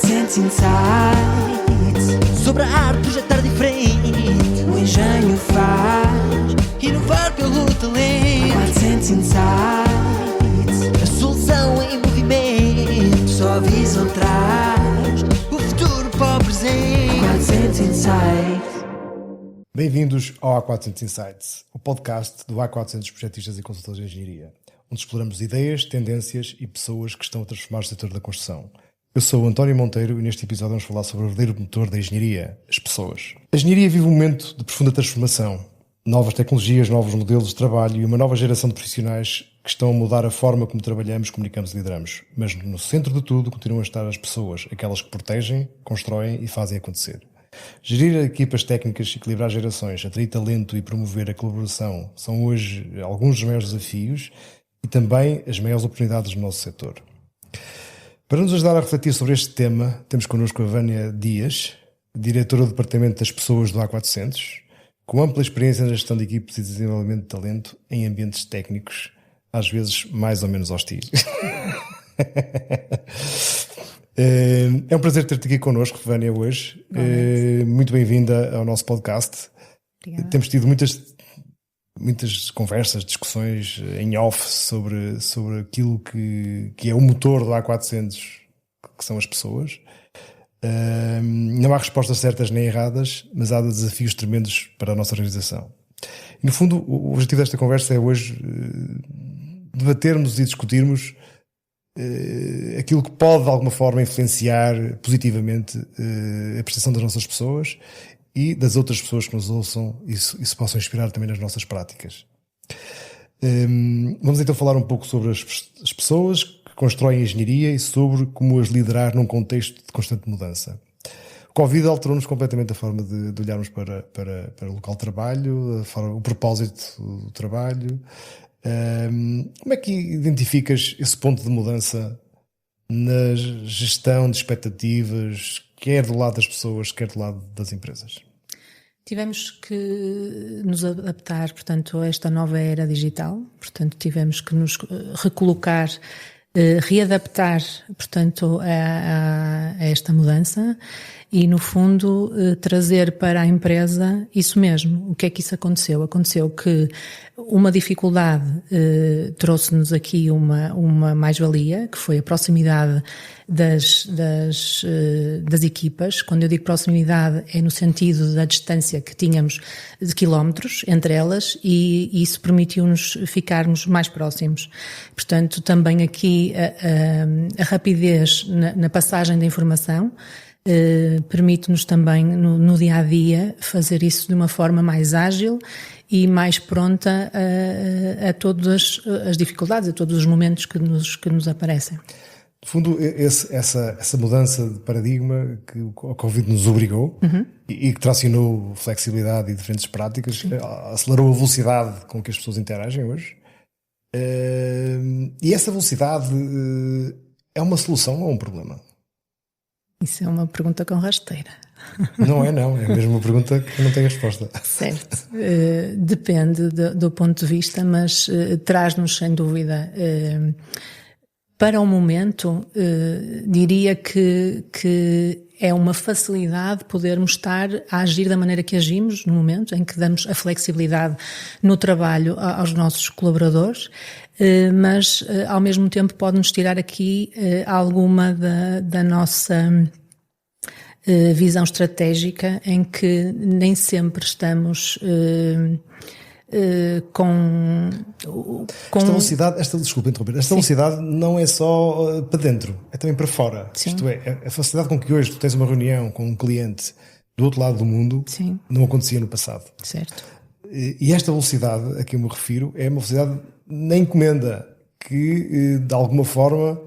400 Insights. Sobre a arte projetar diferente, o engenho faz inovar pelo talento. 400 Insights, a solução em movimento, só a visão traz o futuro para o presente. 400 Insights. Bem-vindos ao A400 Insights, o podcast do A400 projetistas e consultores de engenharia, onde exploramos ideias, tendências e pessoas que estão a transformar o setor da construção. Eu sou o António Monteiro e neste episódio vamos falar sobre o verdadeiro motor da engenharia, as pessoas. A engenharia vive um momento de profunda transformação. Novas tecnologias, novos modelos de trabalho e uma nova geração de profissionais que estão a mudar a forma como trabalhamos, comunicamos e lideramos. Mas no centro de tudo continuam a estar as pessoas, aquelas que protegem, constroem e fazem acontecer. Gerir equipas técnicas, equilibrar gerações, atrair talento e promover a colaboração são hoje alguns dos maiores desafios e também as maiores oportunidades do nosso setor. Para nos ajudar a refletir sobre este tema, temos connosco a Vânia Dias, diretora do Departamento das Pessoas do A400, com ampla experiência na gestão de equipes e desenvolvimento de talento em ambientes técnicos, às vezes mais ou menos hostis. É um prazer ter-te aqui connosco, Vânia, hoje. Muito bem-vinda ao nosso podcast. Obrigada. Temos tido muitas conversas, discussões em off sobre aquilo que é o motor do A400, que são as pessoas. Não há respostas certas nem erradas, mas há desafios tremendos para a nossa organização. E, no fundo, o objetivo desta conversa é hoje debatermos e discutirmos aquilo que pode de alguma forma influenciar positivamente a prestação das nossas pessoas e das outras pessoas que nos ouçam e se possam inspirar também nas nossas práticas. Vamos então falar um pouco sobre as pessoas que constroem a engenharia e sobre como as liderar num contexto de constante mudança. O Covid alterou-nos completamente a forma de olharmos para o local de trabalho, o propósito do trabalho. Como é que identificas esse ponto de mudança na gestão de expectativas, quer do lado das pessoas, quer do lado das empresas? Tivemos que nos adaptar, portanto, a esta nova era digital, portanto, tivemos que nos recolocar, readaptar, portanto, a esta mudança e, no fundo, trazer para a empresa isso mesmo. O que é que isso aconteceu? Aconteceu que uma dificuldade trouxe-nos aqui uma mais-valia, que foi a proximidade das equipas. Quando eu digo proximidade é no sentido da distância que tínhamos de quilómetros entre elas e isso permitiu-nos ficarmos mais próximos. Portanto, também aqui a rapidez na passagem da informação permite-nos também no dia-a-dia fazer isso de uma forma mais ágil e mais pronta a todas as dificuldades, a todos os momentos que nos aparecem. No fundo, essa mudança de paradigma que o Covid nos obrigou e que tracionou flexibilidade e diferentes práticas, acelerou a velocidade com que as pessoas interagem hoje. E essa velocidade é uma solução ou um problema? Isso é uma pergunta com rasteira. Não, é mesmo uma pergunta que não tem resposta. Certo, depende do ponto de vista, mas traz-nos sem dúvida, para o momento, diria que é uma facilidade podermos estar a agir da maneira que agimos no momento em que damos a flexibilidade no trabalho aos nossos colaboradores, mas ao mesmo tempo pode-nos tirar aqui alguma da nossa visão estratégica em que nem sempre estamos com desculpa interromper, esta velocidade não é só para dentro, é também para fora. Sim. Isto é, a facilidade com que hoje tu tens uma reunião com um cliente do outro lado do mundo. Sim. Não acontecia no passado. Certo. E esta velocidade a que eu me refiro é uma velocidade na encomenda que de alguma forma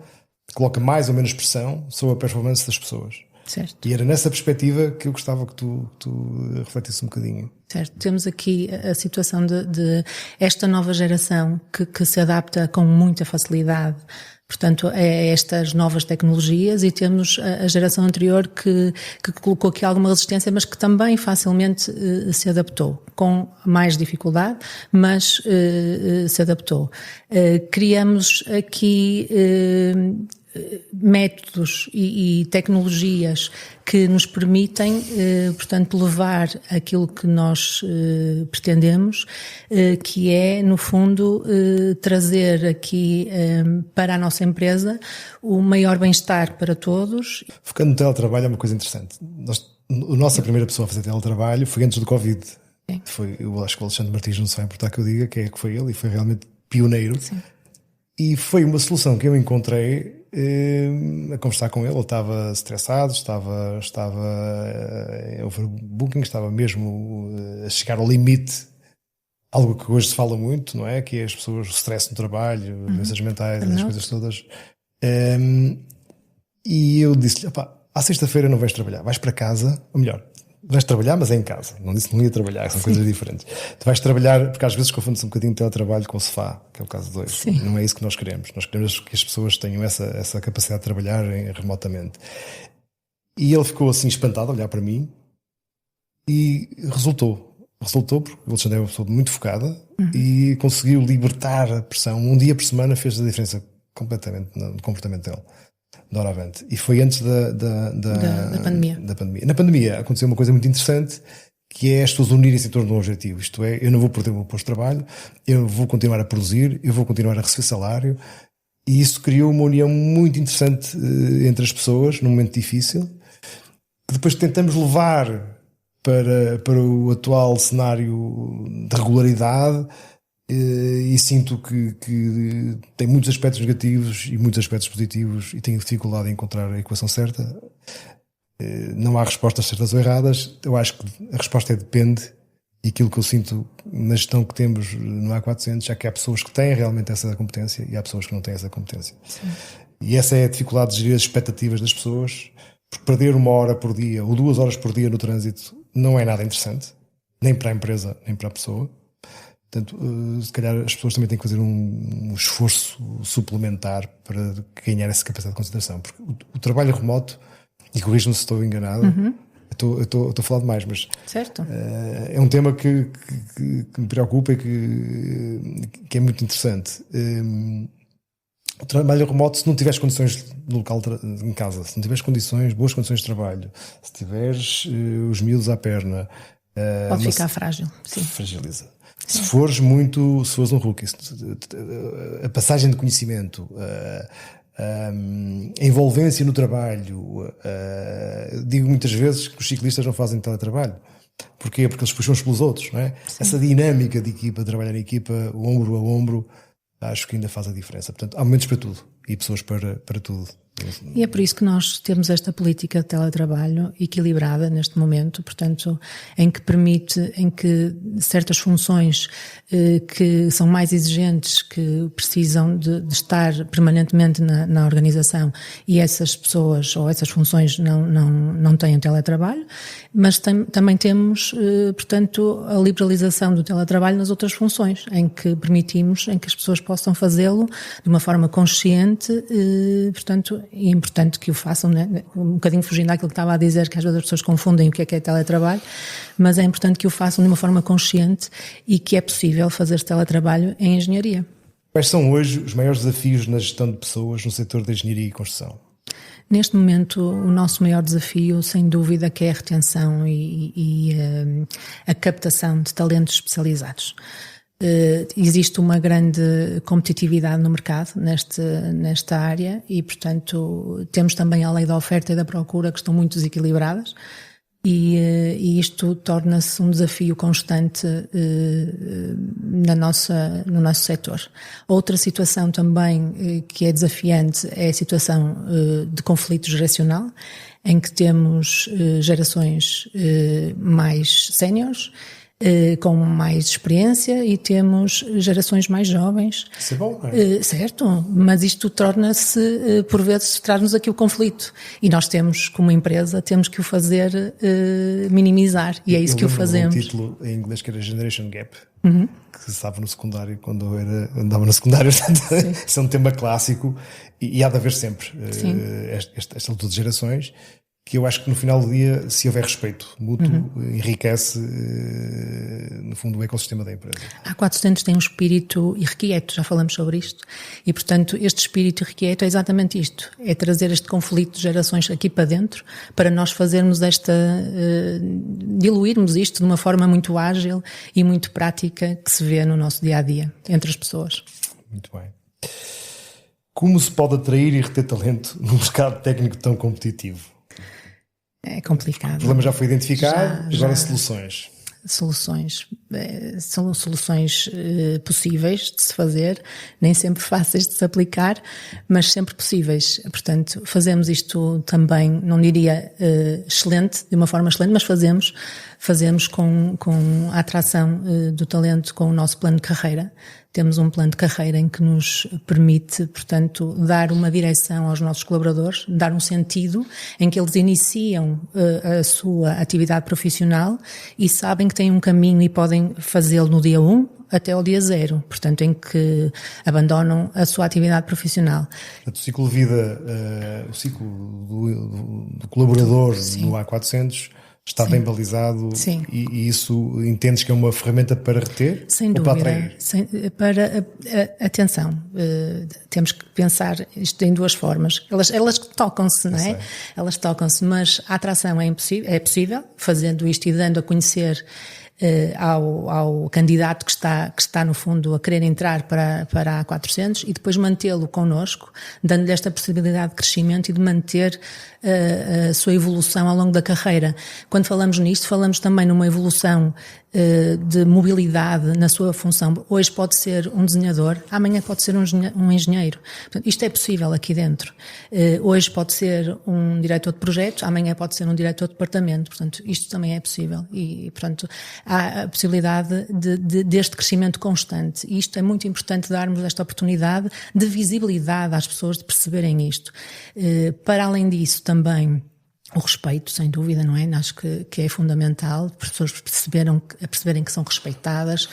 coloca mais ou menos pressão sobre a performance das pessoas. Certo. E era nessa perspectiva que eu gostava que tu refletisse um bocadinho. Certo. Temos aqui a situação de esta nova geração que se adapta com muita facilidade, portanto, a estas novas tecnologias, e temos a geração anterior que colocou aqui alguma resistência, mas que também facilmente se adaptou, com mais dificuldade, mas se adaptou. Criamos aqui métodos e tecnologias que nos permitem, portanto, levar aquilo que nós pretendemos, que é, no fundo, trazer aqui para a nossa empresa o maior bem-estar para todos. Focando no teletrabalho é uma coisa interessante. A nossa primeira pessoa a fazer teletrabalho foi antes do Covid. Eu acho que o Alexandre Martins, não se vai importar que eu diga quem é que foi ele, e foi realmente pioneiro. Sim. E foi uma solução que eu encontrei a conversar com ele. Ele estava estressado, estava overbooking, estava mesmo a chegar ao limite. Algo que hoje se fala muito, não é? Que é as pessoas, o stress no trabalho, doenças mentais, as coisas todas. E eu disse-lhe, à sexta-feira não vais trabalhar, vais para casa, ou melhor, vais trabalhar, mas é em casa. Não disse que não ia trabalhar, são coisas diferentes. Tu vais trabalhar, porque às vezes confunde-se um bocadinho o teletrabalho com o sofá, que é o caso de hoje. Sim. Não é isso que nós queremos. Nós queremos que as pessoas tenham essa capacidade de trabalhar remotamente. E ele ficou assim espantado a olhar para mim e resultou. Resultou porque o Alexandre é uma pessoa muito focada e conseguiu libertar a pressão. Um dia por semana fez a diferença completamente no comportamento dele. Doravante. E foi antes da pandemia. Na pandemia aconteceu uma coisa muito interessante, que é as pessoas unirem-se em torno de um objetivo. Isto é, eu não vou perder o meu posto de trabalho, eu vou continuar a produzir, eu vou continuar a receber salário, e isso criou uma união muito interessante entre as pessoas num momento difícil, que depois tentamos levar para o atual cenário de regularidade. E sinto que tem muitos aspectos negativos e muitos aspectos positivos, e tenho dificuldade em encontrar a equação certa. Não há respostas certas ou erradas. Eu acho que a resposta é depende, e aquilo que eu sinto na gestão que temos no A400, já que há pessoas que têm realmente essa competência e há pessoas que não têm essa competência. Sim. E essa é a dificuldade de gerir as expectativas das pessoas, porque perder 1 hora por dia ou 2 horas por dia no trânsito não é nada interessante, nem para a empresa nem para a pessoa. Portanto, se calhar as pessoas também têm que fazer um esforço suplementar para ganhar essa capacidade de concentração. Porque o trabalho remoto, e corrijo-me se estou enganado, eu estou a falar demais, mas certo. É um tema que me preocupa e que é muito interessante. O trabalho remoto, se não tiveres condições no local em casa, se não tiveres boas condições de trabalho, se tiveres os miúdos à perna, pode ficar frágil. Sim. Fragiliza. Se fores um rookie, a passagem de conhecimento, a envolvência no trabalho, digo muitas vezes que os ciclistas não fazem teletrabalho. Porquê? Porque eles puxam uns pelos outros, não é? Sim. Essa dinâmica de equipa, trabalhar em equipa, ombro a ombro, acho que ainda faz a diferença. Portanto, há momentos para tudo e pessoas para tudo. E é por isso que nós temos esta política de teletrabalho equilibrada neste momento, portanto, em que certas funções que são mais exigentes, que precisam de estar permanentemente na organização, e essas pessoas ou essas funções não têm teletrabalho, mas também temos, portanto, a liberalização do teletrabalho nas outras funções, em que permitimos que as pessoas possam fazê-lo de uma forma consciente, portanto, é importante que o façam, né? Um bocadinho fugindo daquilo que estava a dizer, que às vezes as pessoas confundem o que é teletrabalho, mas é importante que o façam de uma forma consciente e que é possível fazer teletrabalho em engenharia. Quais são hoje os maiores desafios na gestão de pessoas no setor da engenharia e construção? Neste momento, o nosso maior desafio, sem dúvida, que é a retenção e a captação de talentos especializados. Existe uma grande competitividade no mercado nesta área e, portanto, temos também a lei da oferta e da procura que estão muito desequilibradas e isto torna-se um desafio constante no nosso setor. Outra situação também que é desafiante é a situação de conflito geracional, em que temos gerações mais séniores, com mais experiência, e temos gerações mais jovens. Isso é bom, não é? Certo, mas isto torna-se, por vezes, traz-nos aqui o conflito. E nós temos, como empresa, temos que o fazer minimizar, e é isso que o fazemos. Um título em inglês que era Generation Gap, que se estava no secundário quando eu andava no secundário. Isso é um tema clássico e há de haver sempre esta luta de gerações. que eu acho que no final do dia, se houver respeito mútuo, enriquece, no fundo, o ecossistema da empresa. A A400 tem um espírito irrequieto, já falamos sobre isto, e portanto este espírito irrequieto é exatamente isto, é trazer este conflito de gerações aqui para dentro, para nós fazermos diluirmos isto de uma forma muito ágil e muito prática que se vê no nosso dia-a-dia, entre as pessoas. Muito bem. Como se pode atrair e reter talento num mercado técnico tão competitivo? É complicado. O problema já foi identificado, agora já. Soluções. São soluções possíveis de se fazer, nem sempre fáceis de se aplicar, mas sempre possíveis. Portanto, fazemos isto também, não diria excelente, de uma forma excelente, mas fazemos com a atração do talento com o nosso plano de carreira. Temos um plano de carreira em que nos permite, portanto, dar uma direção aos nossos colaboradores, dar um sentido em que eles iniciam a sua atividade profissional e sabem que têm um caminho e podem fazê-lo no dia 1 até ao dia 0, portanto, em que abandonam a sua atividade profissional. O ciclo de vida, o ciclo do colaborador no A400 está bem balizado. Sim. E isso entendes que é uma ferramenta para reter? Sem ou dúvida. para atrair? Atenção, temos que pensar isto em duas formas. Elas tocam-se, não é? Elas tocam-se, mas a atração é possível, fazendo isto e dando a conhecer ao candidato que está no fundo a querer entrar para a A400 e depois mantê-lo connosco, dando-lhe esta possibilidade de crescimento e de manter a sua evolução ao longo da carreira. Quando falamos nisto, falamos também numa evolução de mobilidade na sua função. Hoje pode ser um desenhador, amanhã pode ser um engenheiro. Portanto, isto é possível aqui dentro. Hoje pode ser um diretor de projetos, amanhã pode ser um diretor de departamento. Portanto, isto também é possível. E, portanto, há a possibilidade deste crescimento constante. E isto é muito importante, darmos esta oportunidade de visibilidade às pessoas de perceberem isto. Para além disso, também o respeito, sem dúvida, não é? Acho que é fundamental, as pessoas perceberem que são respeitadas.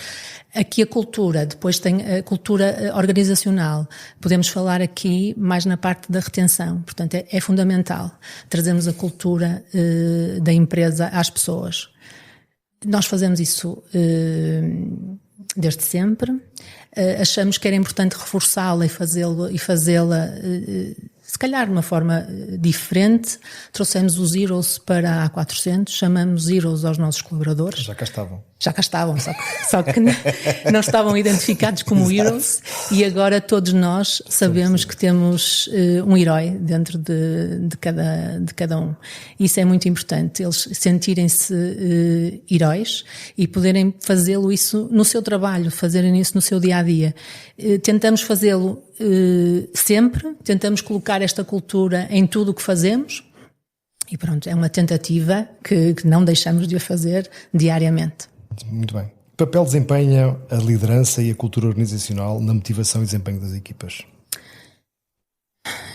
Aqui a cultura, depois tem a cultura organizacional. Podemos falar aqui mais na parte da retenção. Portanto, é fundamental trazermos a cultura da empresa às pessoas. Nós fazemos isso desde sempre. Achamos que era importante reforçá-la e fazê-la se calhar de uma forma diferente. Trouxemos os Heroes para a A400, chamamos Heroes aos nossos colaboradores. Já cá estavam, só que não estavam identificados como Heroes, e agora todos nós sabemos que temos um herói dentro de cada um. Isso é muito importante, eles sentirem-se heróis e poderem fazê-lo isso no seu trabalho, fazerem isso no seu dia-a-dia. Tentamos fazê-lo sempre, tentamos colocar esta cultura em tudo o que fazemos e pronto, é uma tentativa que não deixamos de a fazer diariamente. Muito bem. Que papel desempenha a liderança e a cultura organizacional na motivação e desempenho das equipas?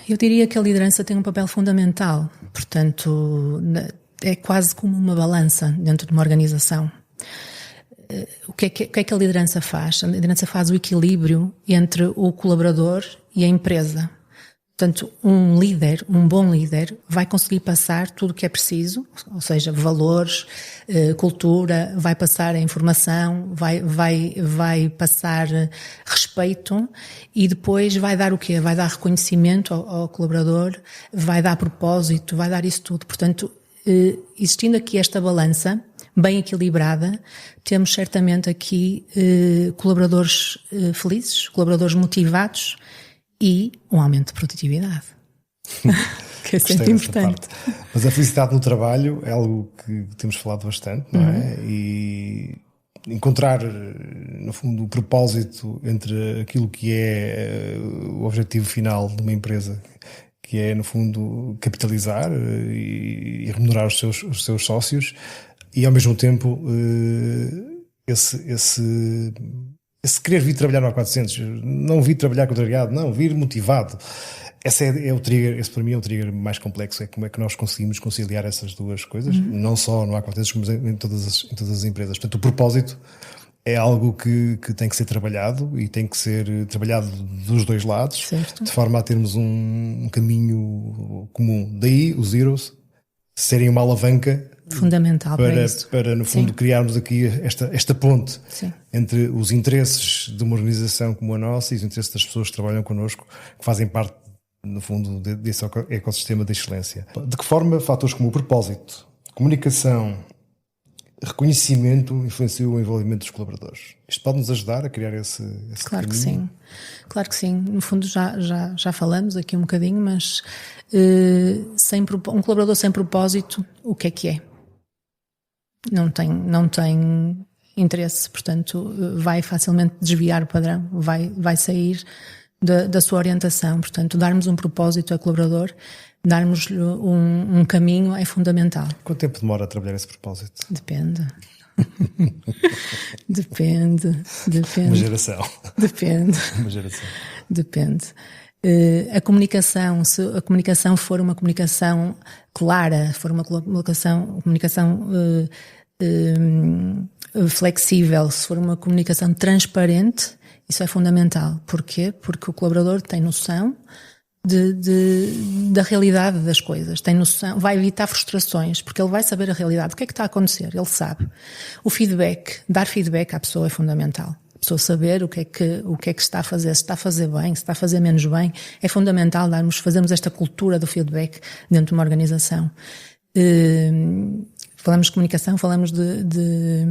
Eu diria que a liderança tem um papel fundamental, portanto, é quase como uma balança dentro de uma organização. O que é que a liderança faz? A liderança faz o equilíbrio entre o colaborador e a empresa. Portanto, um bom líder vai conseguir passar tudo o que é preciso, ou seja, valores, cultura, vai passar a informação, vai passar respeito e depois vai dar o quê? Vai dar reconhecimento ao colaborador, vai dar propósito, vai dar isso tudo. Portanto, existindo aqui esta balança bem equilibrada, temos certamente aqui colaboradores felizes, colaboradores motivados e um aumento de produtividade. Que é sempre importante. Mas a felicidade no trabalho é algo que temos falado bastante, não é? E encontrar, no fundo, o propósito entre aquilo que é o objetivo final de uma empresa, que é, no fundo, capitalizar e remunerar os seus sócios, e ao mesmo tempo esse querer vir trabalhar no A400, não vir trabalhar contrariado, não, vir motivado. Esse é o trigger, esse para mim é o trigger mais complexo, é como é que nós conseguimos conciliar essas duas coisas, não só no A400, mas em todas as empresas. Portanto, o propósito é algo que tem que ser trabalhado e tem que ser trabalhado dos dois lados, certo, de forma a termos um caminho comum. Daí os Heroes serem uma alavanca fundamental para isso. Para no fundo, criarmos aqui esta ponte Sim. entre os interesses de uma organização como a nossa e os interesses das pessoas que trabalham connosco, que fazem parte, no fundo, desse ecossistema de excelência. De que forma fatores como o propósito, comunicação, reconhecimento influenciam o envolvimento dos colaboradores? Isto pode nos ajudar a criar esse Claro que caminho? sim. Claro que sim. No fundo já falamos aqui um bocadinho, mas um colaborador sem propósito, o que é? Não tem interesse, portanto vai facilmente desviar o padrão, vai sair da sua orientação. Portanto, darmos um propósito ao colaborador, darmos-lhe um caminho é fundamental. Quanto tempo demora a trabalhar esse propósito? Depende. Depende. Uma geração. Depende. Uma geração. Depende. A comunicação, se a comunicação for uma comunicação clara, for uma comunicação flexível, se for uma comunicação transparente, isso é fundamental. Porquê? Porque o colaborador tem noção da realidade das coisas, tem noção, vai evitar frustrações, porque ele vai saber a realidade, o que é que está a acontecer, ele sabe. O feedback, dar feedback à pessoa é fundamental. A pessoa saber o que é que está a fazer, se está a fazer bem, se está a fazer menos bem, é fundamental fazermos esta cultura do feedback dentro de uma organização. Falamos de comunicação, falamos de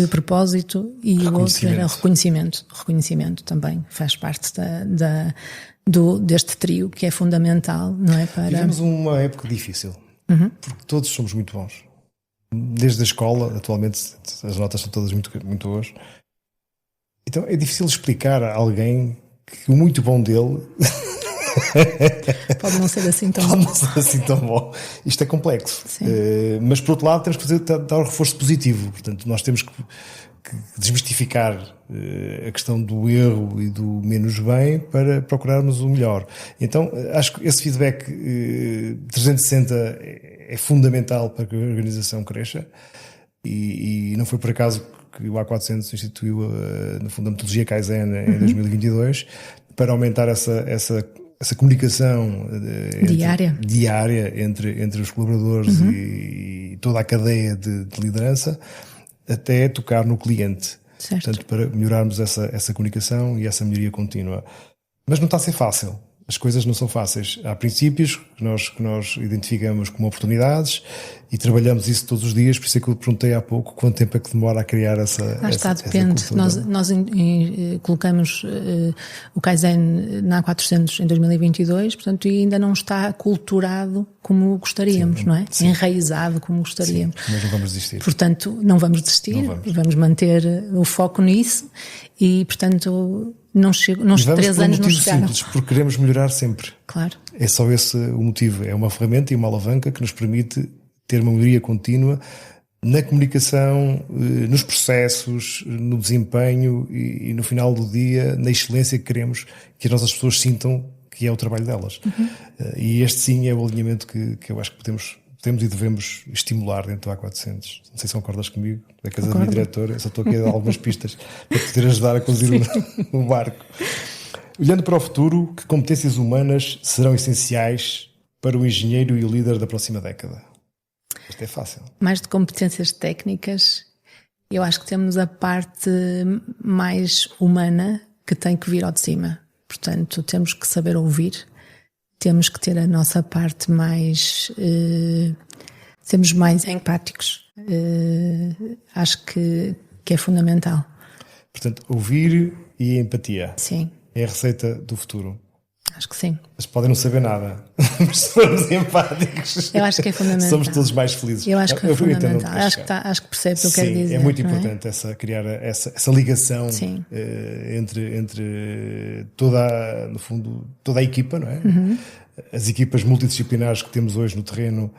propósito e o outro era reconhecimento. Reconhecimento também faz parte deste trio que é fundamental, não é? Vivemos uma época difícil, porque todos somos muito bons. Desde a escola, atualmente as notas são todas muito, muito boas. Então é difícil explicar a alguém que o muito bom dele pode não ser assim tão bom. Pode não ser assim tão bom. Isto é complexo. Mas por outro lado temos que dar um reforço positivo. Portanto, nós temos que desmistificar a questão do erro e do menos bem para procurarmos o melhor. Então acho que esse feedback 360 é fundamental para que a organização cresça e não foi por acaso que o A400 instituiu no fundo a metodologia Kaizen em 2022 para aumentar essa comunicação diária entre os colaboradores e toda a cadeia de liderança até tocar no cliente. Certo. Portanto, para melhorarmos essa comunicação e essa melhoria contínua. Mas não está a ser fácil. As coisas não são fáceis. Há princípios que nós identificamos como oportunidades e trabalhamos isso todos os dias. Por isso é que eu perguntei há pouco quanto tempo é que demora a criar essa depende. Nós colocamos o Kaizen na A400 em 2022, portanto, e ainda não está culturado como gostaríamos, não é? Sim. Enraizado como gostaríamos. Sim, mas não vamos desistir. Portanto, não vamos desistir, vamos manter o foco nisso e, portanto, nos 3 anos não chegaram. Simples, porque queremos melhorar sempre. Claro. É só esse o motivo. É uma ferramenta e uma alavanca que nos permite ter uma melhoria contínua na comunicação, nos processos, no desempenho e no final do dia, na excelência que queremos que as nossas pessoas sintam que é o trabalho delas. E este sim é o alinhamento que eu acho que podemos e devemos estimular dentro do A400. Não sei se concordas comigo, da casa da minha diretora, eu só estou aqui a dar algumas pistas para poder ajudar a conduzir o barco. Olhando para o futuro, que competências humanas serão essenciais para o engenheiro e o líder da próxima década? Isto é fácil. Mais de competências técnicas, eu acho que temos a parte mais humana que tem que vir ao de cima. Portanto, temos que saber ouvir, temos que ter a nossa parte mais... sermos mais empáticos. Acho que é fundamental. Portanto, ouvir e empatia. Sim. É a receita do futuro. Acho que sim. Mas podem não saber nada, mas se formos empáticos, eu acho que é fundamental. Somos todos mais felizes. Eu acho que é fundamental. Acho que percebe o que eu quero dizer. É muito importante criar essa ligação entre no fundo, toda a equipa, não é? As equipas multidisciplinares que temos hoje no terreno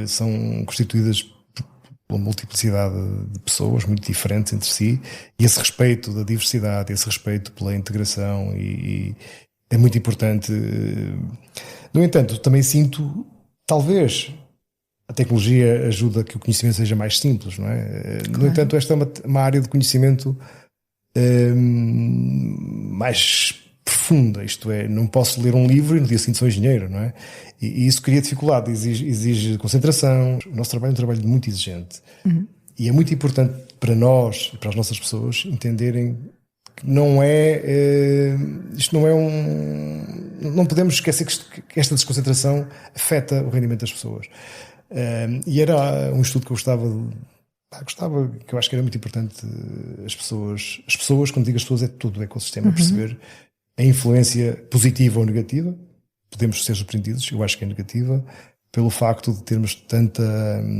são constituídas pela multiplicidade de pessoas muito diferentes entre si, e esse respeito da diversidade, esse respeito pela integração e é muito importante. No entanto, também sinto, talvez, a tecnologia ajuda a que o conhecimento seja mais simples, não é? Claro. No entanto, esta é uma área de conhecimento mais profunda, isto é, não posso ler um livro e no dia seguinte sou engenheiro, não é? E isso cria dificuldade, exige concentração. O nosso trabalho é um trabalho muito exigente. E é muito importante para nós e para as nossas pessoas entenderem que não é, isto não é não podemos esquecer que esta desconcentração afeta o rendimento das pessoas. E era um estudo que eu gostava, que eu acho que era muito importante as pessoas, quando digo as pessoas, é todo o ecossistema, perceber a influência positiva ou negativa. Podemos ser surpreendidos, eu acho que é negativa, pelo facto de termos tanta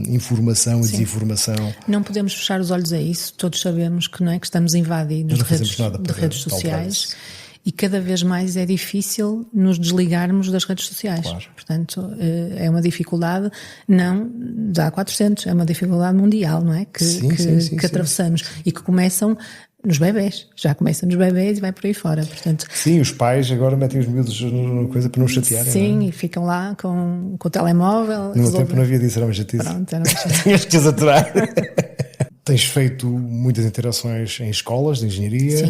informação e desinformação. Não podemos fechar os olhos a isso, todos sabemos que não é que estamos invadidos de redes sociais. E cada vez mais é difícil nos desligarmos das redes sociais. Claro. Portanto, é uma dificuldade não da A400, é uma dificuldade mundial, não é? Que atravessamos e que começam nos bebés. Já começa nos bebés e vai por aí fora. Portanto, sim, os pais agora metem os miúdos numa coisa para não chatearem. Sim, não é? E ficam lá com o telemóvel. No meu tempo não havia disso, era uma chatice. Pronto, era uma chatice. Tinhas que desaturar. Tens feito muitas interações em escolas de engenharia,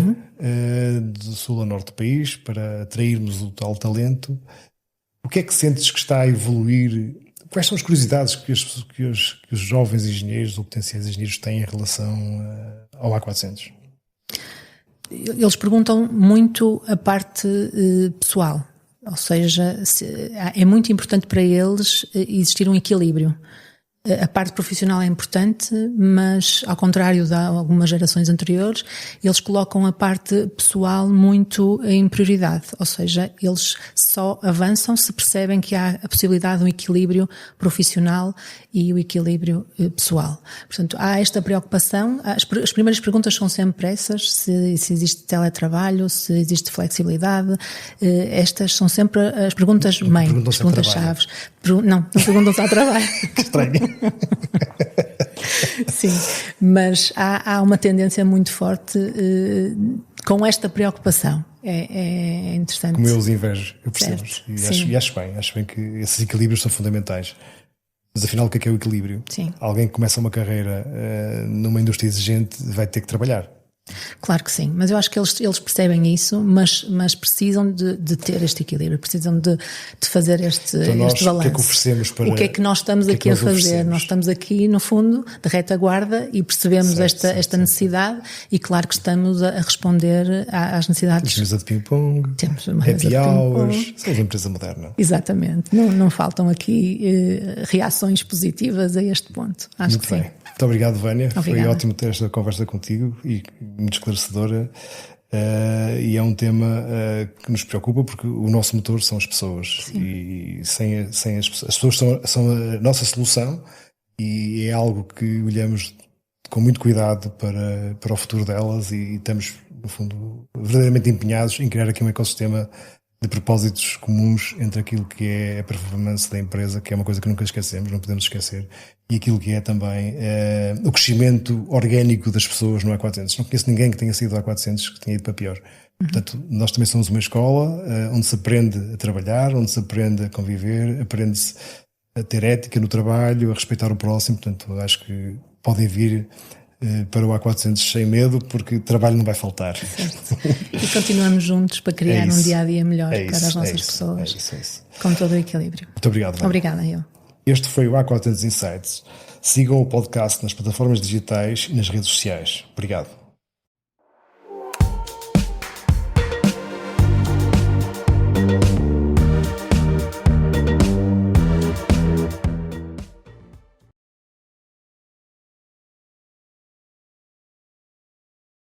do sul a norte do país, para atrairmos o tal talento. O que é que sentes que está a evoluir? Quais são as curiosidades que os jovens engenheiros ou potenciais engenheiros têm em relação ao A400? Eles perguntam muito a parte pessoal, ou seja, é muito importante para eles existir um equilíbrio. A parte profissional é importante, mas ao contrário de algumas gerações anteriores, eles colocam a parte pessoal muito em prioridade, ou seja, eles só avançam se percebem que há a possibilidade de um equilíbrio profissional e o equilíbrio pessoal. Portanto, há esta preocupação. As primeiras perguntas são sempre essas: se existe teletrabalho, se existe flexibilidade. Estas são sempre as perguntas-mãe, as perguntas-chave. Não perguntam-se ao trabalho. Que estranho. Sim, mas há uma tendência muito forte com esta preocupação. É interessante. Como eu os invejo, eu percebo. Certo, e acho bem que esses equilíbrios são fundamentais. Mas afinal, o que é o equilíbrio? Sim. Alguém que começa uma carreira numa indústria exigente vai ter que trabalhar. Claro que sim, mas eu acho que eles percebem isso, mas precisam de ter este equilíbrio, precisam de fazer este balanço. O que é que oferecemos para... O que é que nós estamos aqui a fazer? Nós estamos aqui, no fundo, de retaguarda e percebemos esta necessidade e claro que estamos a responder às necessidades. Temos mesa de ping-pong, happy hours, somos uma empresa moderna. Exatamente, não faltam aqui reações positivas a este ponto. Acho Muito que bem. sim. Muito obrigado, Vânia. Obrigada. Foi ótimo ter esta conversa contigo e muito esclarecedora. E é um tema que nos preocupa porque o nosso motor são as pessoas. Sim. E sem as pessoas são a nossa solução e é algo que olhamos com muito cuidado para o futuro delas e estamos, no fundo, verdadeiramente empenhados em criar aqui um ecossistema de propósitos comuns entre aquilo que é a performance da empresa, que é uma coisa que nunca esquecemos, não podemos esquecer, e aquilo que é também o crescimento orgânico das pessoas no A400. Não conheço ninguém que tenha saído do A400 que tenha ido para pior. Portanto, nós também somos uma escola onde se aprende a trabalhar, onde se aprende a conviver, aprende-se a ter ética no trabalho, a respeitar o próximo. Portanto, acho que podem vir para o A400 sem medo, porque trabalho não vai faltar. Certo. E continuamos juntos para criar um dia-a-dia melhor para as nossas pessoas. É isso. Com todo o equilíbrio. Muito obrigado, Vânia. Obrigada, eu. Este foi o A400 Insights. Sigam o podcast nas plataformas digitais e nas redes sociais. Obrigado.